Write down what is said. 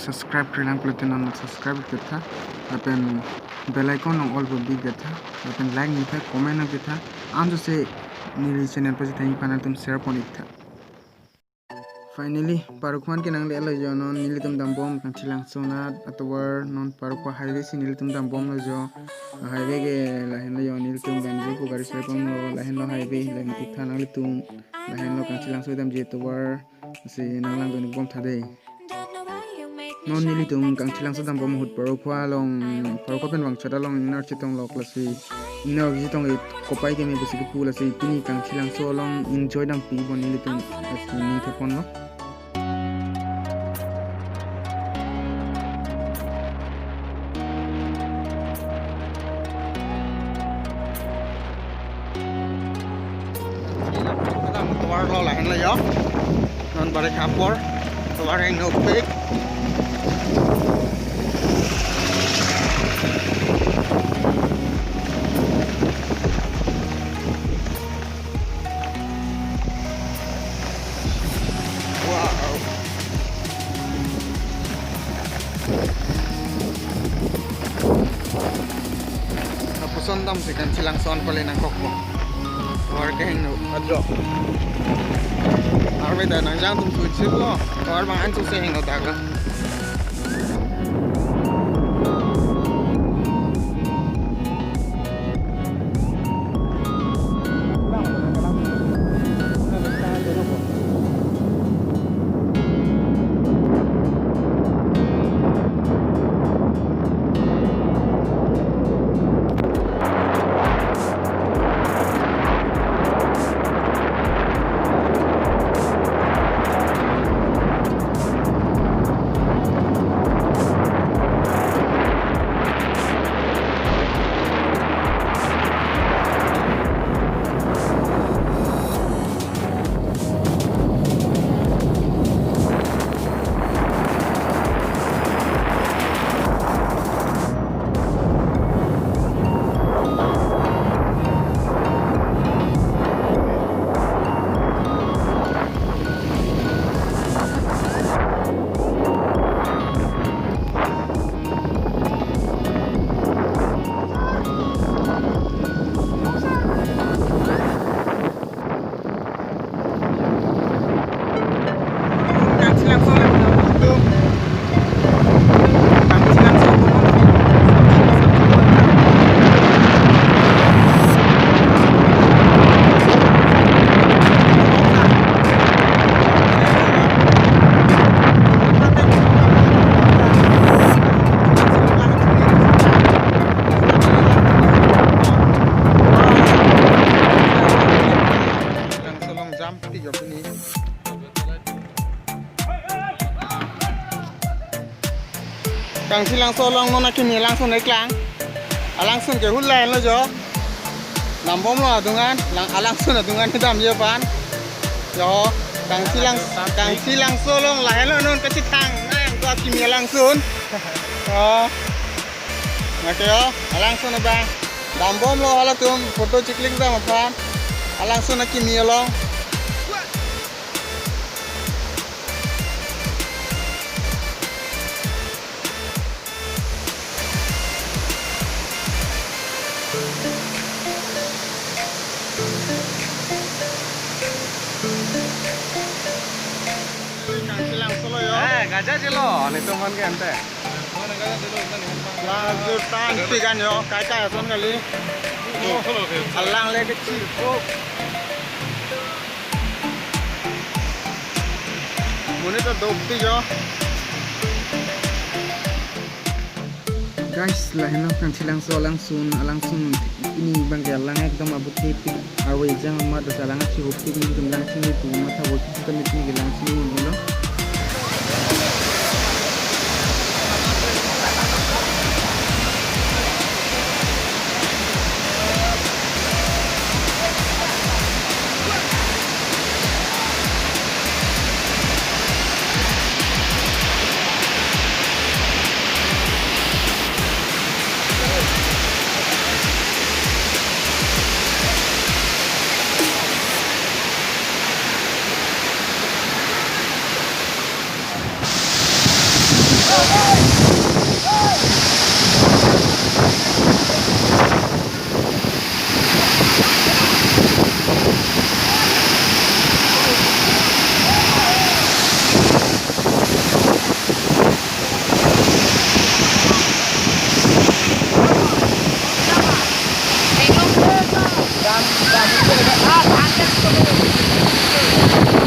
subscribe kailang kultin on subscribe kita apen bell icon on all bo big kita apen like nita comment na kita anjo se nili channel pa jitang panel tum share pon kita finally parukman ke nang le la jo non nili tum dam bom kan chilang sonat atwar non parukwa highway si nili tum dam bom la jo highway ke la hen la jo nili tum ganji ko gari share pon la hen lo highway la ngi thana le tum la hen lo kan chilang so dam je atwar si nang lang do ni bom thade non nili tum kang chilang sa dam bom hut parokwa long parokwa pen wang chada long inar chitong lok lasi inar chitong it kopai ke me besi ke pula si tini kang chilang so long enjoy dam pi bon nili tum ni the pon no tuar lo la hen la yo non bare kapor tuar heng no pek sondam sih kan silang son pala nang kokmo warga heng no adro arbe da nang jang tum tuchip lo or bang antu se heng no daga kang silang solong nona kini langsung naik lang langsung ke hulan lo jo lambom lo adungan langsung adungan hitam je pan yo kang silang solong lah lo non ke citang nang to kini langsung oh oke yo langsung na bang lambom lo hala tum foto cikling da pan langsung na kini lo gajah jelo, nih teman kan teh. Lagu tangki kan yo, kakak son kali. Alang lagi kecil kok. Mune tuh dopi yo. Guys, lahirnya kan silang so langsung ini bang ya lang ekdom abut tepi awe jang ma da salang chi hopti ni dum lang chi ni tu mata wo chi kan ni lang chi ni no Dah, betul dah. Ah, tangan tu.